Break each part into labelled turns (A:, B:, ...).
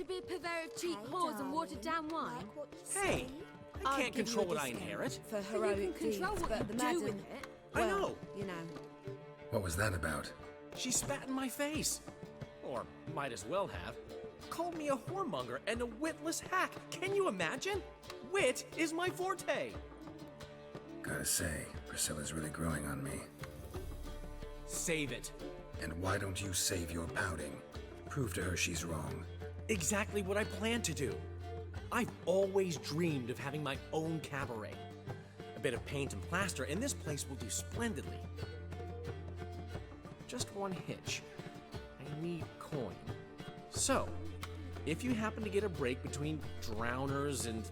A: be a purveyor of cheap whores and watered down wine?
B: Hey, I can't control what I inherit.
A: For heroic deeds, but the madam, with it.
B: I know.
A: You know.
C: What was that about?
B: She spat in my face. Or might as well have. Called me a whoremonger and a witless hack. Can you imagine? Wit is my forte.
C: Gotta say, Priscilla's really growing on me.
B: Save it.
C: And why don't you save your pouting? Prove to her she's wrong.
B: Exactly what I plan to do. I've always dreamed of having my own cabaret. A bit of paint and plaster, and this place will do splendidly. Just one hitch. I need coin. So, if you happen to get a break between drowners and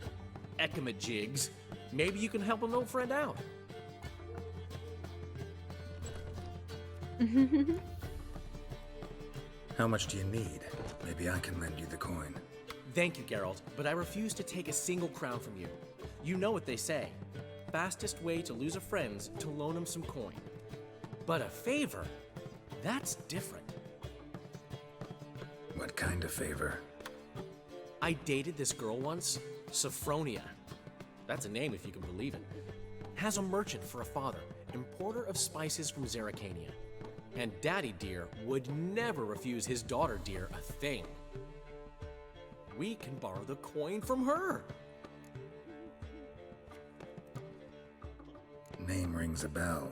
B: ekamajigs, maybe you can help an old friend out.
C: How much do you need? Maybe I can lend you the coin.
B: Thank you, Geralt, but I refuse to take a single crown from you. You know what they say. Fastest way to lose a friend's to loan him some coin. But a favor? That's different.
C: What kind of favor?
B: I dated this girl once, Sophronia. That's a name if you can believe it. Has a merchant for a father, importer of spices from Zerrikania. And Daddy Dear would never refuse his daughter Dear a thing. We can borrow the coin from her.
C: Name rings a bell.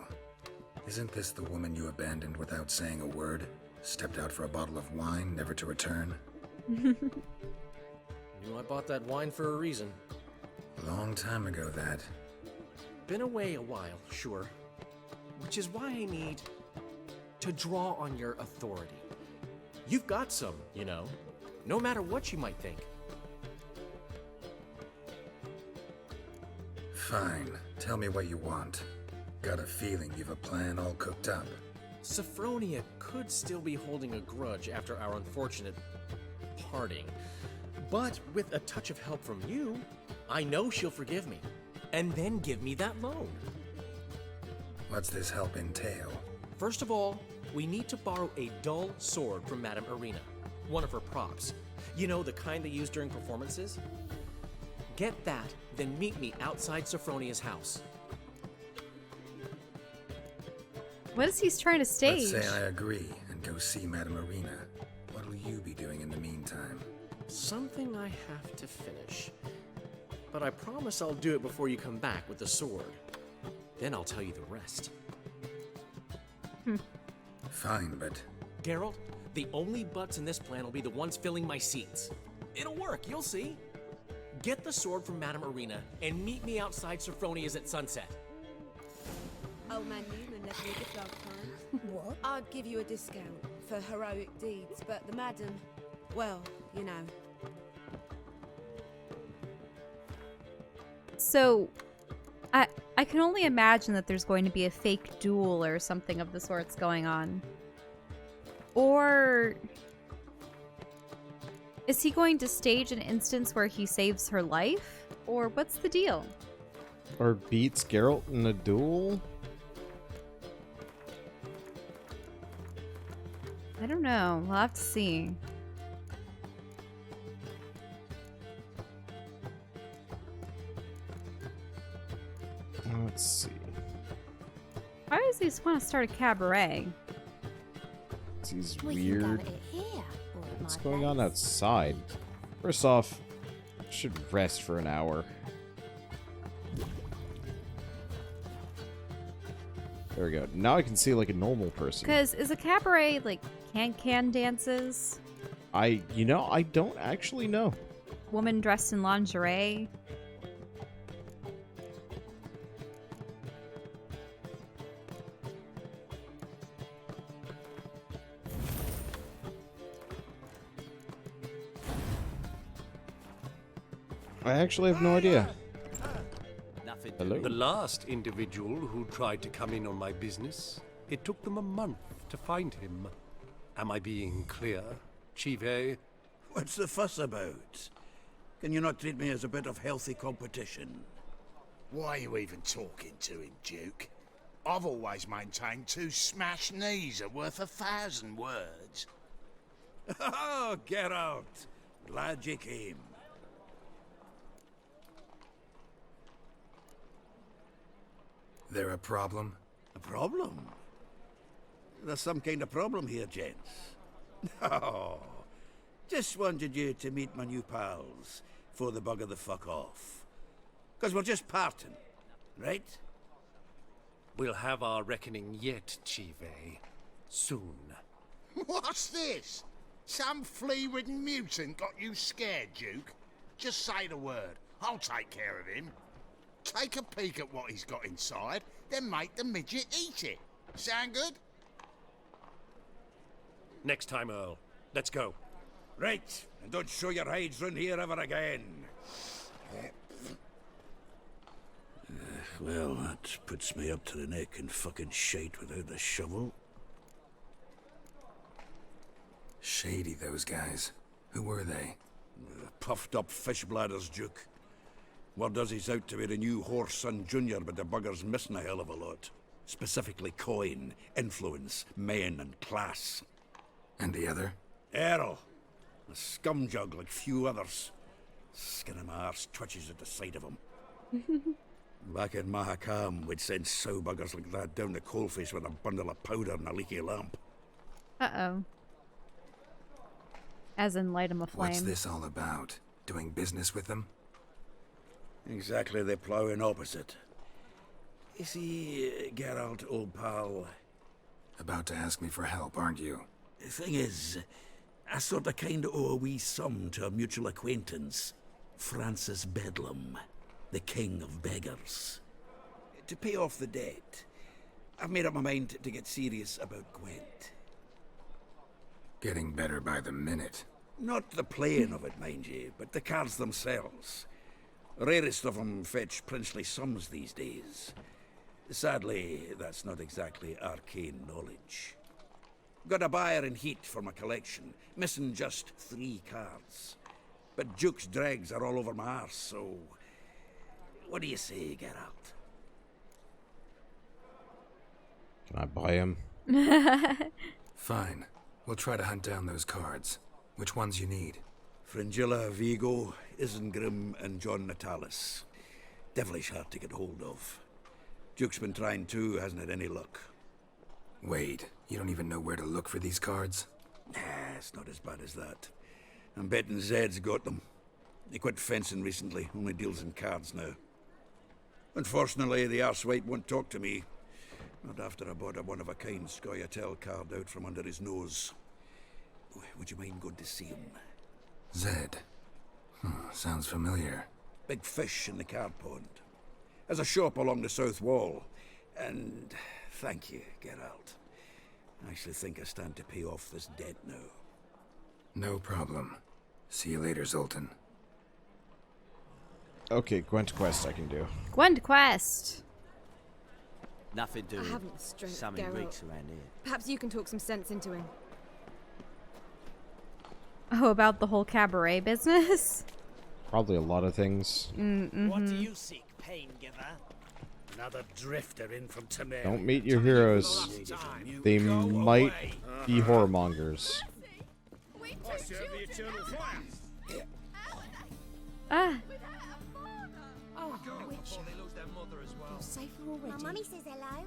C: Isn't this the woman you abandoned without saying a word? Stepped out for a bottle of wine, never to return?
B: Knew I bought that wine for a reason.
C: Long time ago, that.
B: Been away a while, sure. Which is why I need to draw on your authority. You've got some, you know, no matter what you might think.
C: Fine. Tell me what you want. Got a feeling you've a plan all cooked up.
B: Sophronia could still be holding a grudge after our unfortunate parting. But with a touch of help from you, I know she'll forgive me. And then give me that loan.
C: What's this help entail?
B: First of all, we need to borrow a dull sword from Madame Irina, one of her props. You know, the kind they use during performances? Get that, then meet me outside Sophronia's house.
D: What is he trying to stage?
C: Let's say I agree and go see Madame Irina. What'll you be doing in the meantime?
B: Something I have to finish. But I promise I'll do it before you come back with the sword. Then I'll tell you the rest.
C: Fine, but...
B: Geralt, the only butts in this plan will be the ones filling my seats. It'll work, you'll see. Get the sword from Madame Irina and meet me outside Sophronia's at sunset.
A: Old man Newman left me a gift last time. What? I'd give you a discount for heroic deeds, but the madam, well, you know.
D: So, I can only imagine that there's going to be a fake duel or something of the sorts going on. Or is he going to stage an instance where he saves her life? Or what's the deal?
E: Or beats Geralt in a duel?
D: I don't know. We'll have to see.
E: Let's see.
D: Why does he just want to start a cabaret?
E: He's weird. What's going on outside? First off, I should rest for an hour. There we go. Now I can see like a normal person.
D: Because is a cabaret like can dances?
E: I don't actually know.
D: Woman dressed in lingerie?
E: I actually have no idea. Hello?
F: The last individual who tried to come in on my business, it took them a month to find him. Am I being clear, Chive?
G: What's the fuss about? Can you not treat me as a bit of healthy competition?
H: Why are you even talking to him, Duke? I've always maintained 2 smashed knees are worth 1,000 words.
G: Oh, get out! Glad you came.
C: There a problem?
G: A problem? There's some kind of problem here, gents. Oh, just wanted you to meet my new pals before they bugger the fuck off. 'Cause we're just parting, right?
F: We'll have our reckoning yet, Chive. Soon.
H: What's this? Some flea-ridden mutant got you scared, Duke? Just say the word. I'll take care of him. Take a peek at what he's got inside, then make the midget eat it. Sound good?
F: Next time, Earl. Let's go.
G: Right, and don't show your hides round here ever again. Well, that puts me up to the neck in fucking shite without the shovel.
C: Shady, those guys. Who were they?
G: Puffed up fish bladders, Duke. Word does he's out to be the new Horse Son Jr., but the bugger's missing a hell of a lot. Specifically coin, influence, men, and class.
C: And the other?
G: Errol. A scumjug like few others. Skin of my arse twitches at the sight of him. Back in Mahakam, we'd send sow buggers like that down the coalface with a bundle of powder and a leaky lamp.
D: Uh-oh. As in light 'em a flame.
C: What's this all about? Doing business with them?
G: Exactly the ploughing opposite. You see, Geralt, old pal...
C: About to ask me for help, aren't you?
G: The thing is, I sort of kind of owe a wee sum to a mutual acquaintance, Francis Bedlam, the king of beggars. To pay off the debt, I've made up my mind to get serious about Gwent.
C: Getting better by the minute.
G: Not the playing of it, mind you, but the cards themselves. Rarest of them fetch princely sums these days. Sadly, that's not exactly arcane knowledge. Got a buyer in heat for my collection, missing just 3 cards. But Duke's dregs are all over my arse, so... What do you say, Geralt?
E: Can I buy him?
C: Fine. We'll try to hunt down those cards. Which ones you need?
G: Fringilla, Vigo, Isengrim, and John Natalis. Devilish hard to get hold of. Duke's been trying too, hasn't had any luck.
C: Wait, you don't even know where to look for these cards?
G: Nah, it's not as bad as that. I'm betting Zed's got them. He quit fencing recently, only deals in cards now. Unfortunately, the arsewipe won't talk to me. Not after I bought a one-of-a-kind Scoia'tael card out from under his nose. Would you mind going to see him?
C: Zed. Sounds familiar.
G: Big fish in the card pond. Has a shop along the south wall. And thank you, Geralt. I actually think I stand to pay off this debt now.
C: No problem. See you later, Zoltan.
E: Okay, Gwent quest I can do.
D: Gwent quest.
I: Nothing doing.
A: I haven't the strength,
I: Something
A: Geralt.
I: reeks around here.
A: Perhaps you can talk some sense into him.
D: Oh, about the whole cabaret business?
E: Probably a lot of things.
J: What do you seek, pain giver? Another drifter in from Tamir.
E: Don't meet your heroes. They might be whoremongers.
J: I serve the eternal fire.
D: Ah.
A: Oh, Witcher.
K: You're safer already. My mummy says hello.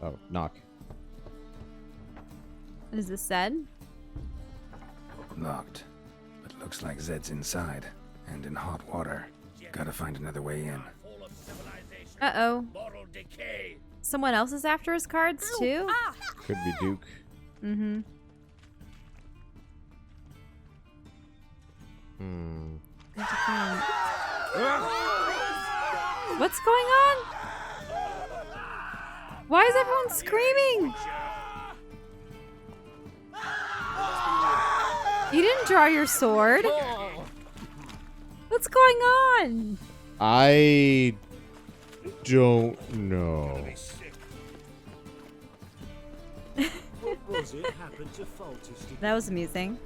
E: Oh, knock.
D: Is this said?
C: Locked. But looks like Zed's inside. And in hot water. Gotta find another way in.
D: Uh-oh.
J: Moral decay.
D: Someone else is after his cards, too?
E: Could be Duke.
D: Mm-hmm. What's going on? Why is everyone screaming? You didn't draw your sword. What's going on?
E: I don't know.
D: That was amusing.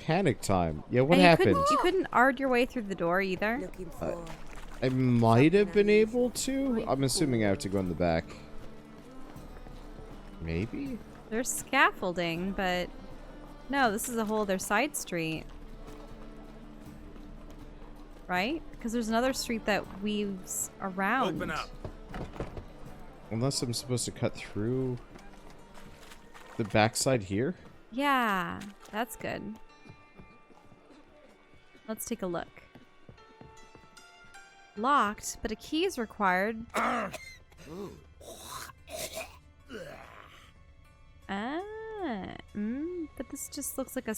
E: Panic time. Yeah, what
D: And
E: happened?
D: You couldn't ard your way through the door either.
A: Looking for...
E: I might have been able to. I'm assuming I have to go in the back. Maybe?
D: There's scaffolding, but no, this is a whole other side street. Right? Because there's another street that weaves around.
G: Open up.
E: Unless I'm supposed to cut through the backside here?
D: Yeah, that's good. Let's take a look. Locked, but a key is required. But this just looks like a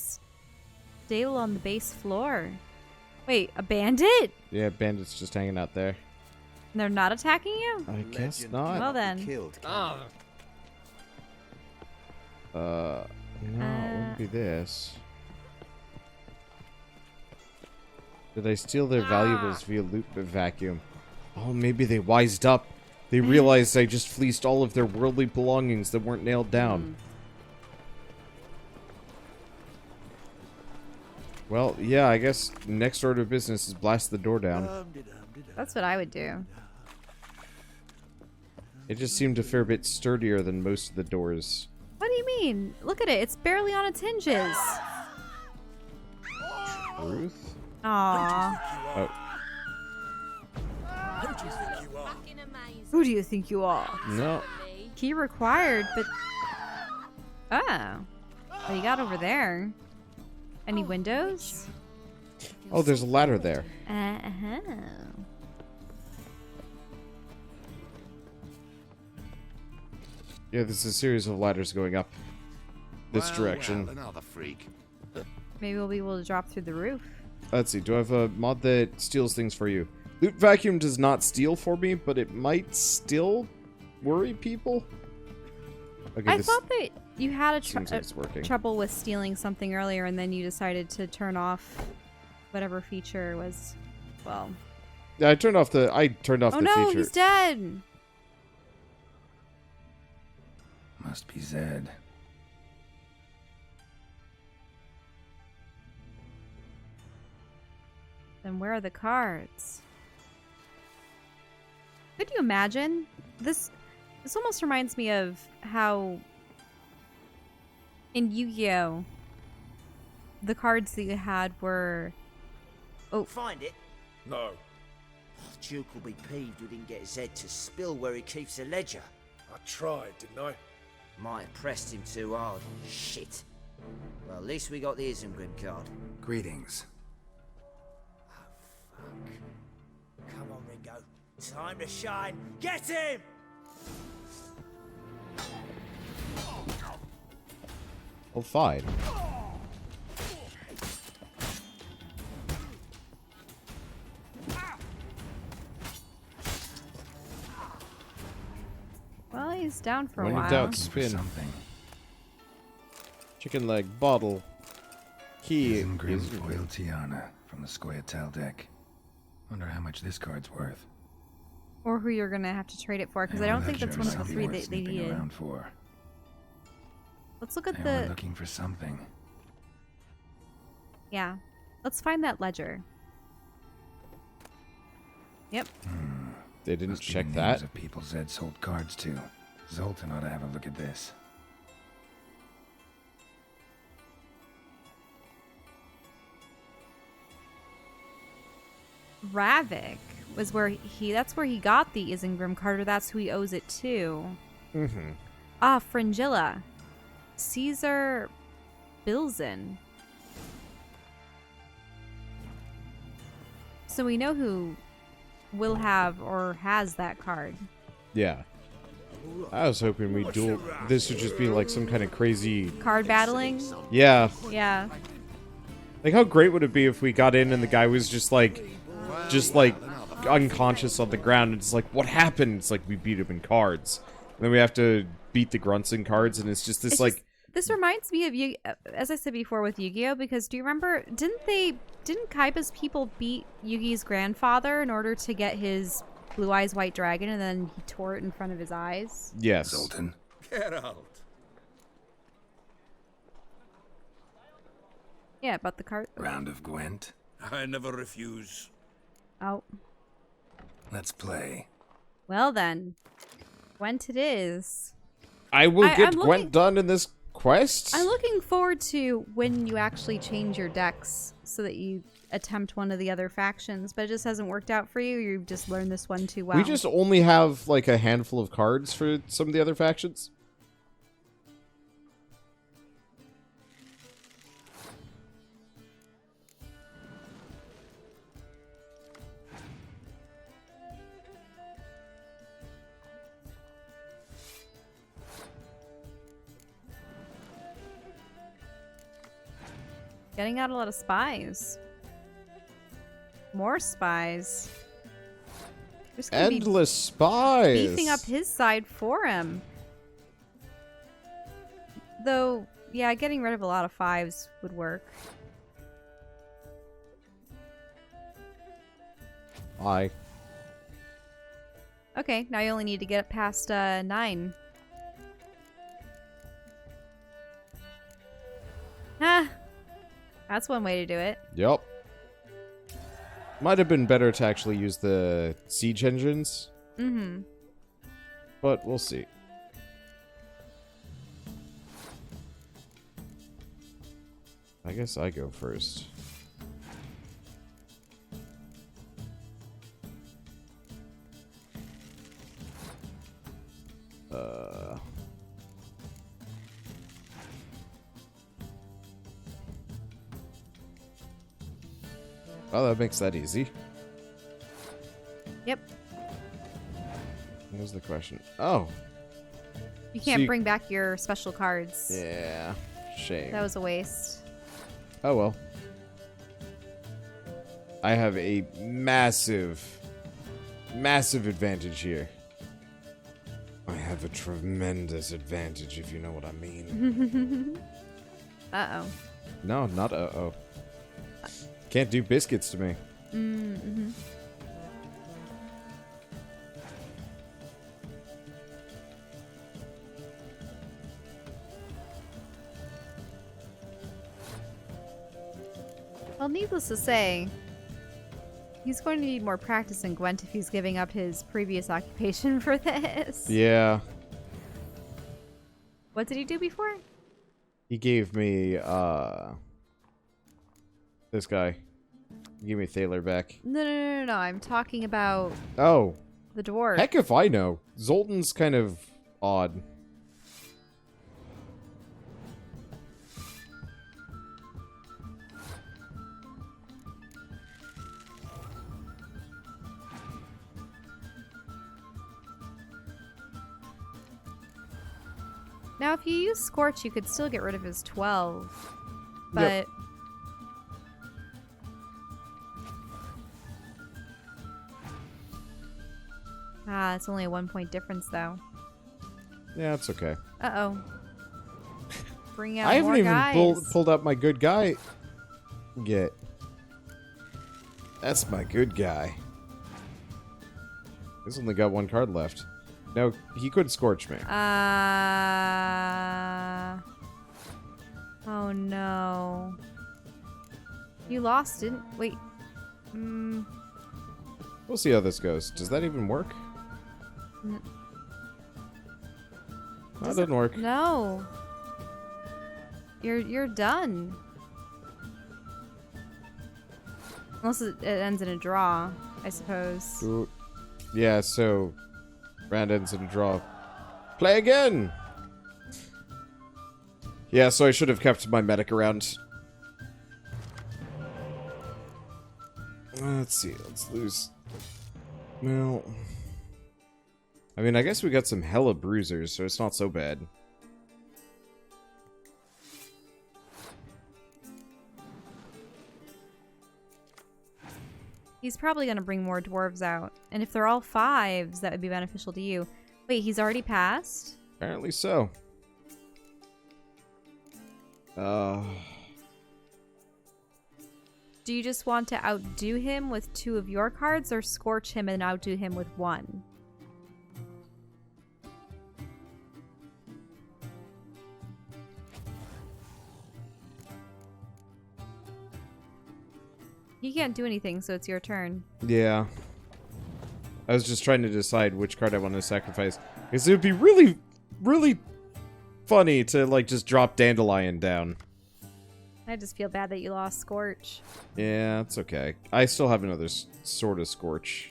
D: stable on the base floor. Wait, a bandit?
E: Yeah, bandits just hanging out there.
D: They're not attacking you?
E: I guess not.
D: Well then.
E: No, it wouldn't be this. Did I steal their valuables via loot vacuum? Oh, maybe they wised up. They realized I just fleeced all of their worldly belongings that weren't nailed down. Well, yeah, I guess next order of business is blast the door down.
D: That's what I would do.
E: It just seemed a fair bit sturdier than most of the doors.
D: What do you mean? Look at it. It's barely on its hinges.
E: Truth?
D: Aww.
E: Oh.
D: Who do you think you are?
E: No.
D: Key required, but... Oh. What do you got over there? Any windows?
E: Oh, there's a ladder there.
D: Uh-huh.
E: Yeah, there's a series of ladders going up this direction.
H: Well, another freak.
D: Maybe we'll be able to drop through the roof.
E: Let's see, do I have a mod that steals things for you? Loot vacuum does not steal for me, but it might still worry people. Okay,
D: I thought that you had
E: working.
D: trouble with stealing something earlier, and then you decided to turn off whatever feature was, well...
E: Yeah, I turned off the feature.
D: Oh no, he's dead!
C: Must be Zed.
D: Then where are the cards? Could you imagine? This almost reminds me of how in Yu-Gi-Oh! The cards that you had were... Oh.
J: Find it?
G: No.
J: Duke will be peeved we didn't get Zed to spill where he keeps the ledger.
F: I tried, didn't I?
J: Might have pressed him too hard. Shit. Well, at least we got the Isengrim card.
C: Greetings.
J: Come on, Ringo. Time to shine. Get him!
E: Oh, fine.
D: Well, he's down for a
E: When in
D: while.
E: doubt, spin. Chicken leg, bottle, key.
C: Isengrim Foil Tiana from the Scoia'tael deck. Wonder how much this card's worth.
D: Or who you're gonna have to trade it for, because I don't think that's one of the three that they needed. Let's look at
C: They were looking for something.
D: Yeah. Let's find that ledger. Yep.
E: They didn't
C: Must be
E: check
C: names
E: that.
C: of people Zed sold cards to. Zoltan ought to have a look at this.
D: Ravik was where that's where he got the Isengrim card, or that's who he owes it to.
E: Mm-hmm.
D: Ah, Fringilla. Caesar Bilzen. So we know who will have or has that card.
E: Yeah. I was hoping we duel. This would just be like some kind of crazy
D: Card battling?
E: Yeah.
D: Yeah.
E: Like, how great would it be if we got in and the guy was just like unconscious on the ground, and it's like, what happened? It's like, we beat him in cards. And then we have to beat the grunts in cards, and it's just this
D: This reminds me of as I said before with Yu-Gi-Oh! Because do you remember, didn't Kaiba's people beat Yugi's grandfather in order to get his Blue Eyes White Dragon, and then he tore it in front of his eyes?
E: Yes.
C: Zoltan.
G: Get out.
D: Yeah, about the card.
C: Round of Gwent.
G: I never refuse.
D: Oh.
C: Let's play.
D: Well then. Gwent it is.
E: I will get
D: I'm
E: Gwent done in this quest.
D: I'm looking forward to when you actually change your decks so that you attempt one of the other factions, but it just hasn't worked out for you. You've just learned this one too well.
E: We just only have like a handful of cards for some of the other factions.
D: Getting out a lot of spies. More spies. There's gonna
E: Endless spies.
D: be beefing up his side for him. Though, yeah, getting rid of a lot of 5s would work.
E: Why?
D: Okay, now you only need to get past 9. Ah, that's one way to do it.
E: Yep. Might have been better to actually use the siege engines.
D: Mm-hmm.
E: But we'll see. I guess I go first. Oh, that makes that easy.
D: Yep.
E: Here's the question. Oh.
D: You can't
E: See-
D: bring back your special cards.
E: Yeah. Shame.
D: That was a waste.
E: Oh well. I have a massive advantage here. I have a tremendous advantage, if you know what I mean.
D: Uh-oh.
E: No, not uh-oh. Can't do biscuits to me.
D: Mm-hmm. Well, needless to say, he's going to need more practice in Gwent if he's giving up his previous occupation for this.
E: Yeah.
D: What did he do before?
E: He gave me, this guy. He gave me Thaler back.
D: No. I'm talking about
E: Oh.
D: the dwarf.
E: Heck if I know. Zoltan's kind of odd.
D: Now, if you use Scorch, you could still get rid of his 12. But...
E: Yep.
D: Ah, it's only a 1-point difference, though.
E: Yeah, it's okay.
D: Uh-oh. Bring out
E: I haven't
D: more
E: even
D: guys.
E: pulled up my good guy yet. That's my good guy. He's only got 1 card left. No, he could Scorch me.
D: Oh, no. You lost, didn't... Wait.
E: We'll see how this goes. Does that even work? That didn't work.
D: No. You're done. Unless it ends in a draw, I suppose.
E: Ooh. Yeah, so round ends in a draw. Play again! Yeah, so I should have kept my medic around. Let's see, let's lose. Well, I mean, I guess we got some hella bruisers, so it's not so bad.
D: He's probably going to bring more dwarves out. And if they're all 5s, that would be beneficial to you. Wait, he's already passed?
E: Apparently so.
D: Do you just want to outdo him with 2 of your cards, or Scorch him and outdo him with 1? You can't do anything, so it's your turn.
E: Yeah. I was just trying to decide which card I want to sacrifice. Because it would be really, really funny to, like, just drop Dandelion down.
D: I just feel bad that you lost Scorch.
E: Yeah, it's okay. I still have another sort of Scorch.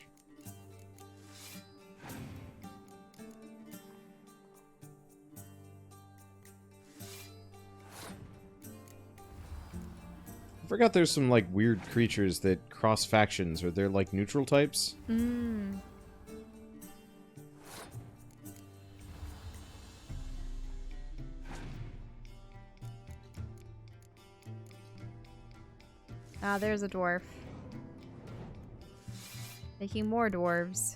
E: I forgot there's some, like, weird creatures that cross factions, or they're, like, neutral types.
D: Mm. Ah, there's a dwarf. Making more dwarves.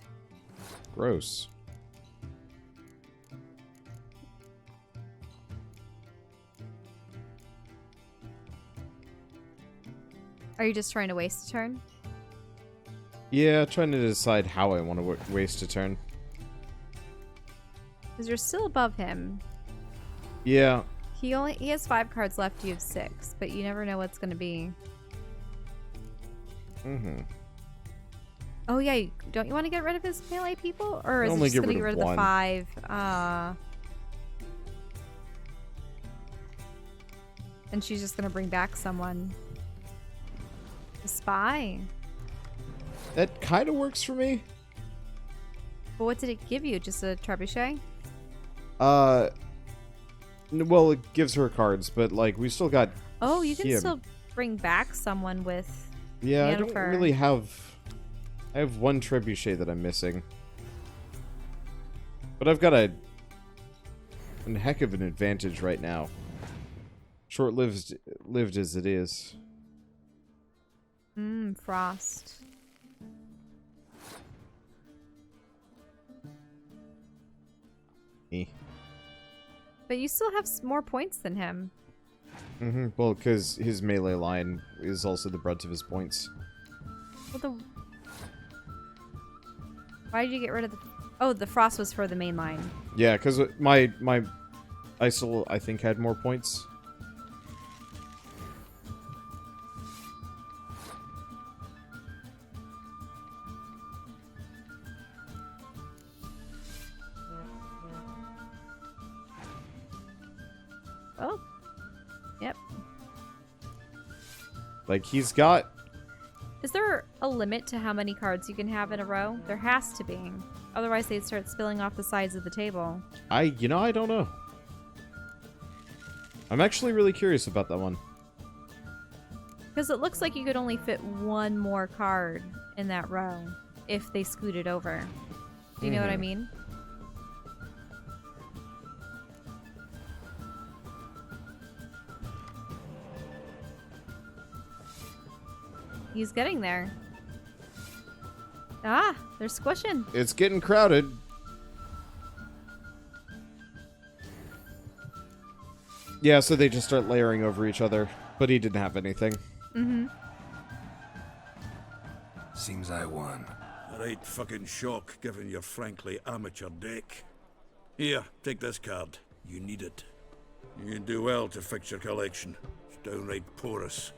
E: Gross.
D: Are you just trying to waste a turn?
E: Yeah, trying to decide how I want to waste a turn.
D: Because you're still above him.
E: Yeah.
D: He has 5 cards left, you have 6, but you never know what's gonna be.
E: Mm-hmm.
D: Oh yeah, don't you want to get rid of his melee people? Or is it
E: Only
D: just gonna
E: get
D: get
E: rid
D: rid
E: of
D: of the
E: one.
D: 5? And she's just gonna bring back someone. A spy.
E: That kind of works for me.
D: But what did it give you? Just a trebuchet?
E: Well, it gives her cards, but, like, we still got
D: Oh, you can
E: him.
D: still bring back someone with
E: Yeah, I don't
D: Yennefer.
E: really have... I have one trebuchet that I'm missing. But I've got a heck of an advantage right now. Short-lived as it is.
D: Frost. But you still have more points than him.
E: Mm-hmm. Well, because his melee line is also the brunt of his points.
D: Well, why did you get rid of the... Oh, the frost was for the main line.
E: Yeah, because my Isol, I think, had more points.
D: Oh. Yep.
E: Like, he's got...
D: Is there a limit to how many cards you can have in a row? There has to be. Otherwise they'd start spilling off the sides of the table.
E: I don't know. I'm actually really curious about that one.
D: Because it looks like you could only fit one more card in that row if they scooted over. Do you know what I mean? He's getting there. Ah, they're squishing.
E: It's getting crowded. Yeah, so they just start layering over each other. But he didn't have anything.
D: Mm-hmm.
C: Seems I won.
G: A right fucking shock, given your frankly amateur deck. Here, take this card. You need it. You can do well to fix your collection. It's downright porous.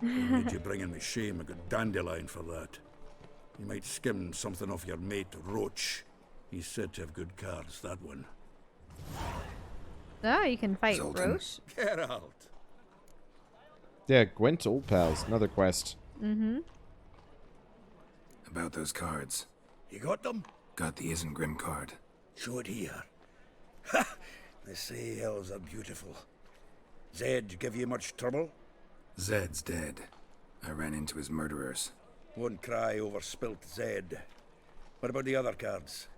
G: Don't need you bringing me shame. I got Dandelion for that. You might skim something off your mate, Roach. He's said to have good cards, that one.
D: Oh, you can fight
C: Zoltan.
D: Roche.
G: Get out!
E: Yeah, Gwent Old Pals. Another quest.
D: Mm-hmm.
C: About those cards.
G: You got them?
C: Got the Isengrim card.
G: Show it here. Ha! They say elves are beautiful. Zed give you much trouble?
C: Zed's dead. I ran into his murderers.
G: Won't cry over spilt Zed. What about the other cards?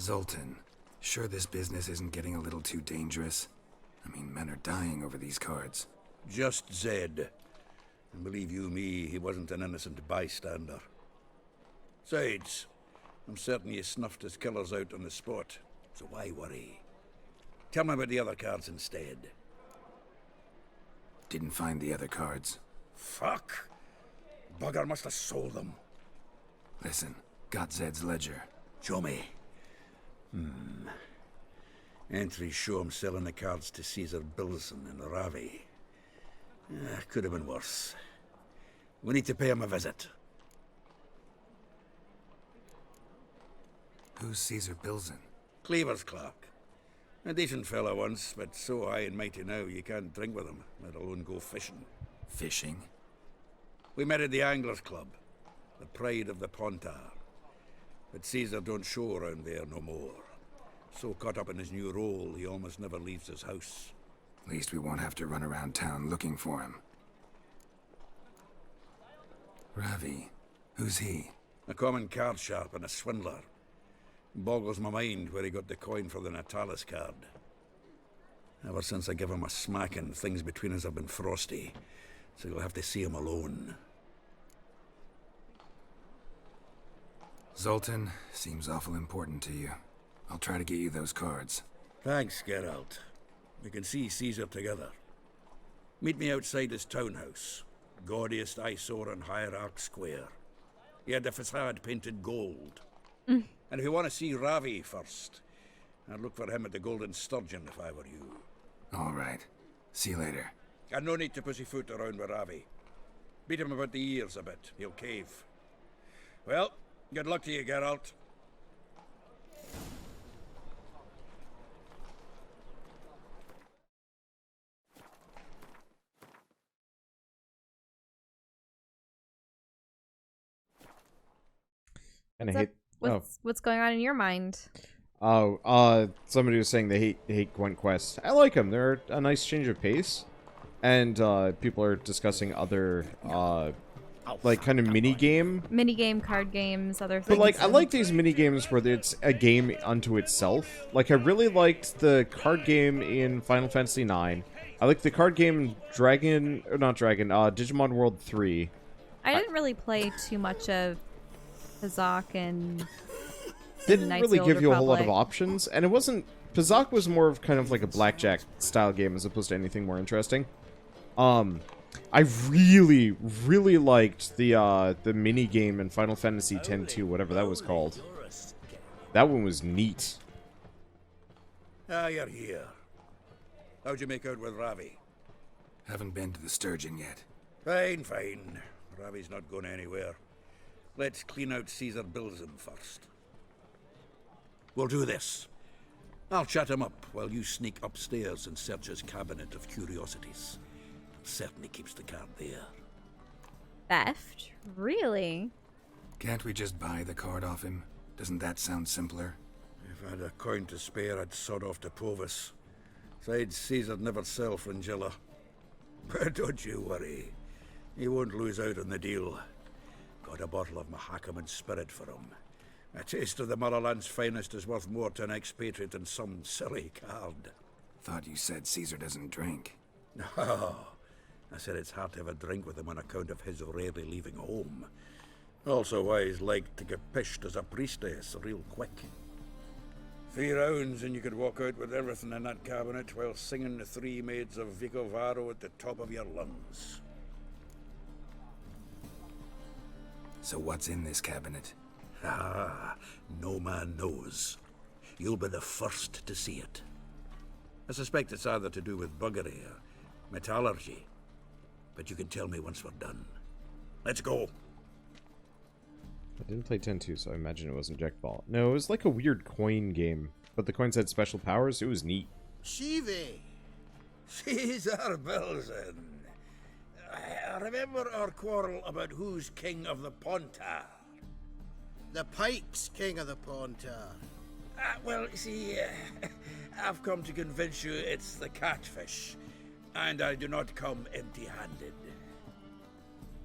C: Zoltan, sure this business isn't getting a little too dangerous? I mean, men are dying over these cards.
G: Just Zed. And believe you me, he wasn't an innocent bystander. Besides, I'm certain you snuffed his killers out on the spot, so why worry? Tell me about the other cards instead.
C: Didn't find the other cards.
G: Fuck! Bugger must have sold them.
C: Listen, got Zed's ledger.
G: Show me. Entries show him selling the cards to Caesar Bilzen in Ravi. Could have been worse. We need to pay him a visit.
C: Who's Caesar Bilzen?
G: Cleaver's clerk. A decent fellow once, but so high and mighty now you can't drink with him, let alone go fishing.
C: Fishing?
G: We met at the Anglers Club, the pride of the Pontar. But Caesar don't show around there no more. So caught up in his new role, he almost never leaves his house.
C: At least we won't have to run around town looking for him. Ravi, who's he?
G: A common card sharp and a swindler. Boggles my mind where he got the coin for the Natalis card. Ever since I gave him a smacking, things between us have been frosty, so you'll have to see him alone.
C: Zoltan seems awful important to you. I'll try to get you those cards.
G: Thanks, Geralt. We can see Caesar together. Meet me outside his townhouse. Gaudiest eyesore on Hierarch Square. He had the facade painted gold. And if you want to see Ravi first, I'd look for him at the Golden Sturgeon if I were you.
C: All right. See you later.
G: And no need to pussyfoot around with Ravi. Beat him about the ears a bit. He'll cave. Well, good luck to you, Geralt.
E: And I hate.
D: What's going on in your mind?
E: Somebody was saying they hate Gwent quests. I like them. They're a nice change of pace, and people are discussing other like kind of mini game
D: card games, other things.
E: But like I like these mini games where it's a game unto itself. Like I really liked the card game in Final Fantasy IX. I like the card game Digimon World 3.
D: I didn't really play too much of Pazak and
E: didn't
D: Knights
E: really
D: of the
E: give you a whole lot of
D: Republic.
E: options, and it wasn't. Pazak was more of kind of like a blackjack style game as opposed to anything more interesting. I really, really liked the mini game in Final Fantasy X-2, whatever that was called. That one was neat.
G: Ah, you're here. How'd you make out with Ravi?
C: Haven't been to the Sturgeon yet.
G: Fine, fine. Ravi's not going anywhere. Let's clean out Caesar Bilzen first. We'll do this. I'll chat him up while you sneak upstairs and search his cabinet of curiosities. Certainly keeps the card there.
D: Theft? Really?
C: Can't we just buy the card off him? Doesn't that sound simpler?
G: If I had a coin to spare, I'd sod off to Provis. Besides, Caesar'd never sell Fringilla. But don't you worry. He won't lose out on the deal. Got a bottle of Mahakaman spirit for him. A taste of the motherland's finest is worth more to an expatriate than some silly card.
C: Thought you said Caesar doesn't drink.
G: No. I said it's hard to have a drink with him on account of his rarely leaving home. Also why he's like to get pished as a priestess real quick. 3 rounds and you could walk out with everything in that cabinet while singing the 3 maids of Vicovaro at the top of your lungs.
C: So what's in this cabinet?
G: Ah, no man knows. You'll be the first to see it. I suspect it's either to do with buggery or metallurgy. But you can tell me once we're done. Let's go.
E: I didn't play 10-2, so I imagine it wasn't Jackball. No, it was like a weird coin game, but the coins had special powers. It was neat.
G: Shiva. Caesar Bilzen. I remember our quarrel about who's king of the Pontar.
L: The Pike's king of the Pontar.
G: Well, see, I've come to convince you it's the catfish, and I do not come empty-handed.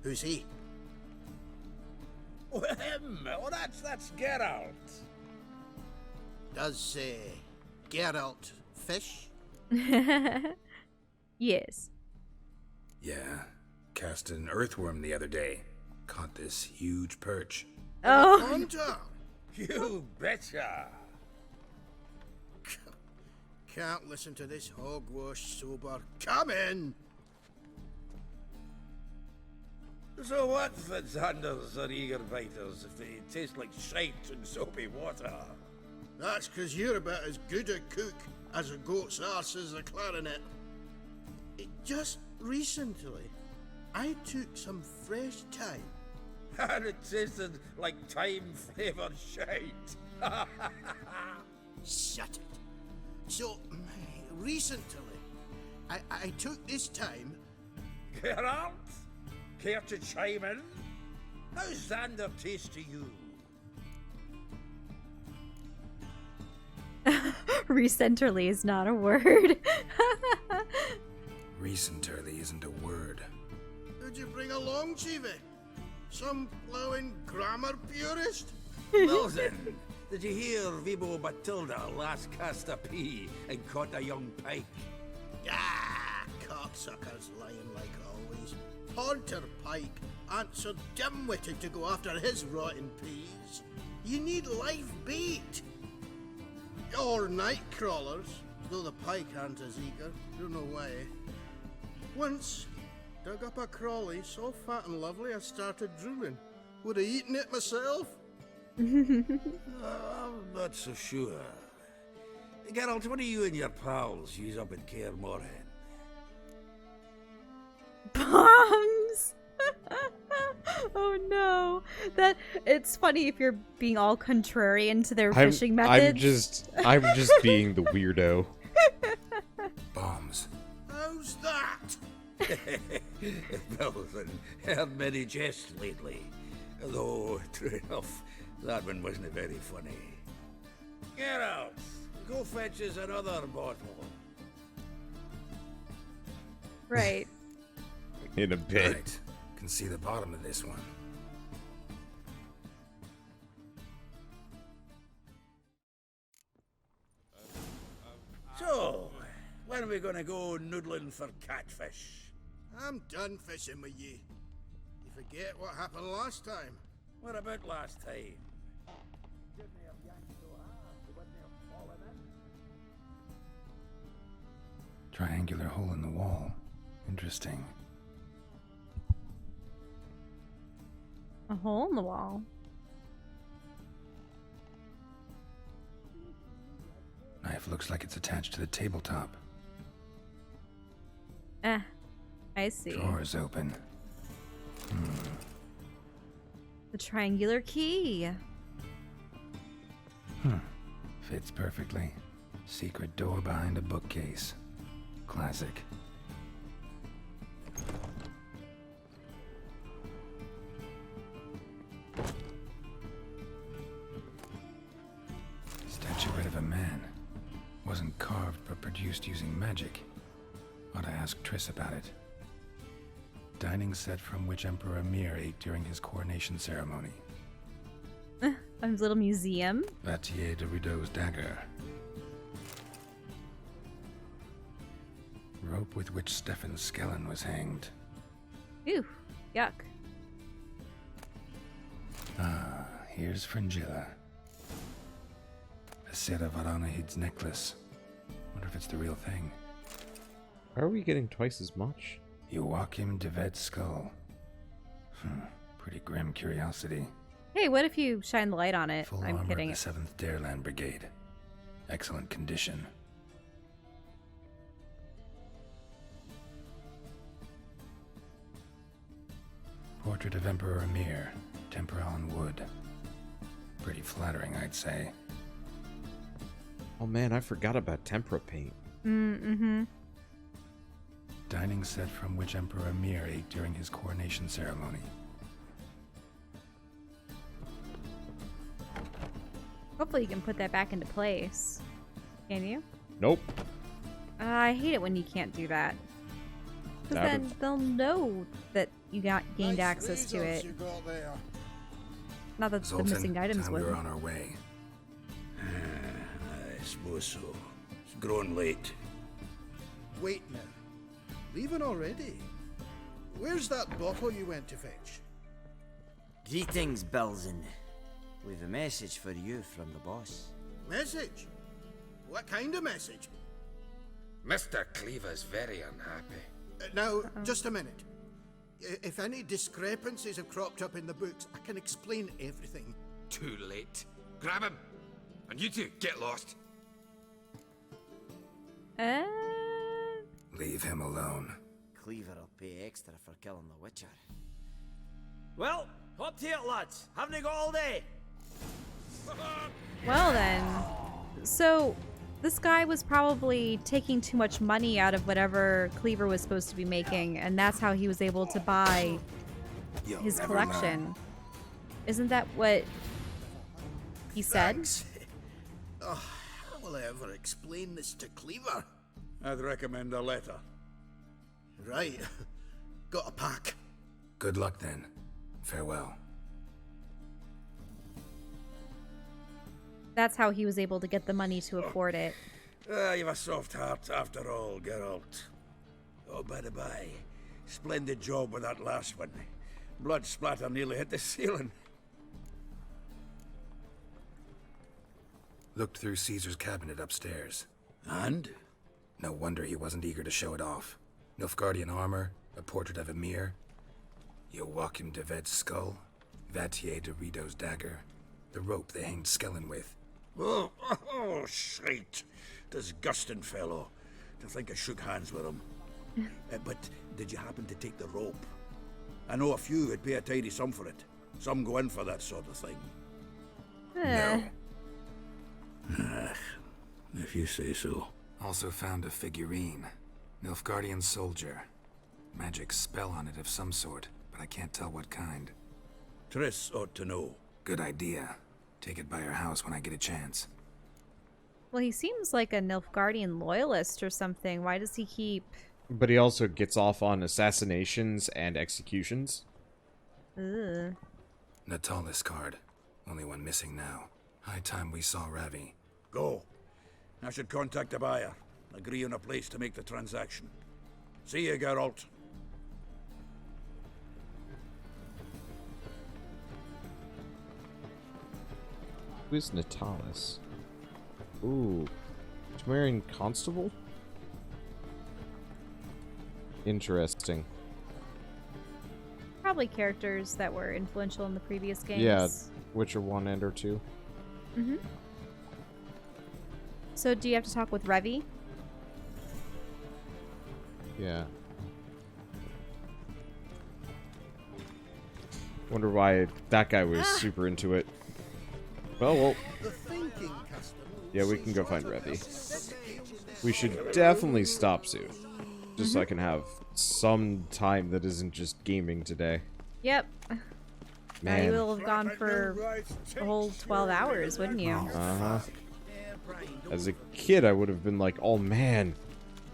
L: Who's he?
G: Oh, him! Oh, that's Geralt.
L: Does Geralt fish?
D: Yes.
C: Yeah. Cast an earthworm the other day. Caught this huge perch.
D: Oh.
L: Pontar?
G: You betcha.
L: Can't listen to this hogwash sober. Come in!
G: So what, Fitzhanders or eager biters, if they taste like shite and soapy water?
L: That's 'cause you're about as good a cook as a goat's arse is a clarinet. Just recently, I took some fresh thyme.
G: And it tasted like thyme-flavoured shite.
L: Shut it. So, recently, I took this time...
G: Geralt? Care to chime in? How's Xander taste to you?
D: Recenterly is not a word.
C: Recenterly isn't a word.
L: Who'd you bring along, Chiefy? Some plowing grammar purist?
G: Bilzen, did you hear Vibo Batilda last cast a pea and caught a young pike?
L: Ah, cocksuckers lying like always. Haunter Pike aren't so dim-witted to go after his rotten peas. You need live bait. Or night crawlers, though the pike aren't as eager. Don't know why. Once, dug up a crawly so fat and lovely I started drooling. Would have eaten it myself.
G: I'm not so sure. Geralt, what do you and your pals use up at Kaer Morhen?
D: Bombs. Oh no. That it's funny if you're being all contrarian to their fishing methods.
E: I'm just being the weirdo.
C: Bombs.
L: How's that?
G: Bilzen, heard many jests lately. Though, true enough, that one wasn't very funny. Geralt, go fetch us another bottle.
D: Right.
E: In a bit.
C: Right. Can see the bottom of this one.
G: So, when are we gonna go noodling for catfish?
L: I'm done fishing with ye. You forget what happened last time.
G: What about last time?
C: Triangular hole in the wall. Interesting.
D: A hole in the wall.
C: Knife looks like it's attached to the tabletop.
D: I see.
C: Drawer's open.
D: The triangular key.
C: Fits perfectly. Secret door behind a bookcase. Classic. Statuette of a man. Wasn't carved but produced using magic. Ought to ask Triss about it. Dining set from which Emperor Emir ate during his coronation ceremony.
D: A little museum.
C: Vatier de Rideau's dagger. Rope with which Stefan Skellen was hanged.
D: Ew, yuck.
C: Ah, here's Fringilla. A set of Aranahid's necklace. Wonder if it's the real thing.
E: Are we getting twice as much?
C: Joachim de Vet's skull. Pretty grim curiosity.
D: Hey, what if you shine the light on it?
C: Full
D: I'm
C: armor
D: kidding.
C: of the 7th Dareland Brigade. Excellent condition. Portrait of Emperor Emir. Tempera on wood. Pretty flattering, I'd say.
E: Oh man, I forgot about tempera paint.
C: Dining set from which Emperor Emir ate during his coronation ceremony.
D: Hopefully you can put that back into place. Can you?
E: Nope.
D: I hate it when you can't do that. Because then they'll know that you gained access to it. Not that
C: Zoltan,
D: the missing items
C: time
D: would.
C: we were on our way.
G: I suppose so. It's grown late.
L: Wait now. Leaving already? Where's that bottle you went to fetch?
J: Greetings, Bilzen. We've a message for you from the boss.
L: Message? What kind of message?
M: Mr. Cleaver's very unhappy.
L: Now, just a minute. If any discrepancies have cropped up in the books, I can explain everything.
M: Too late. Grab him! And you two, get lost.
C: Leave him alone.
J: Cleaver will pay extra for killing the Witcher. Well, up to it, lads. Haven't you got all day?
D: Well then. So, this guy was probably taking too much money out of whatever Cleaver was supposed to be making, and that's how he was able to buy his collection. Isn't that what he said?
L: Thanks. Oh, how will I ever explain this to Cleaver?
G: I'd recommend a letter.
L: Right. Got a pack.
C: Good luck then. Farewell.
D: That's how he was able to get the money to afford it.
G: You've a soft heart after all, Geralt. Oh, by the by, splendid job with that last one. Blood splatter nearly hit the ceiling.
C: Looked through Caesar's cabinet upstairs.
G: And?
C: No wonder he wasn't eager to show it off. Nilfgaardian armor, a portrait of Emir, Joachim de Ved's skull, Vatier de Rideau's dagger, the rope they hanged Skellen with.
G: Oh, shite. Disgusting fellow. To think I shook hands with him. But did you happen to take the rope? I know a few would pay a tidy sum for it. Some go in for that sort of thing.
C: No.
G: If you say so.
C: Also found a figurine. Nilfgaardian soldier. Magic spell on it of some sort, but I can't tell what kind.
G: Triss ought to know.
C: Good idea. Take it by her house when I get a chance.
D: Well, he seems like a Nilfgaardian loyalist or something. Why does he keep...
E: But he also gets off on assassinations and executions.
D: Ugh.
C: Natalis card. Only one missing now. High time we saw Ravi.
G: Go. I should contact the buyer. Agree on a place to make the transaction. See you, Geralt.
E: Who's Natalis? Ooh. Temerian Constable? Interesting.
D: Probably characters that were influential in the previous games.
E: Yeah, Witcher 1 and or 2.
D: Mm-hmm. So do you have to talk with Revi?
E: Yeah. Wonder why that guy was super into it. Well. Yeah, we can go find Revi. We should definitely stop soon. Just so I can have some time that isn't just gaming today.
D: Yep.
E: Man.
D: You will have gone for a whole 12 hours, wouldn't you?
E: Uh-huh. As a kid, I would have been like, oh man,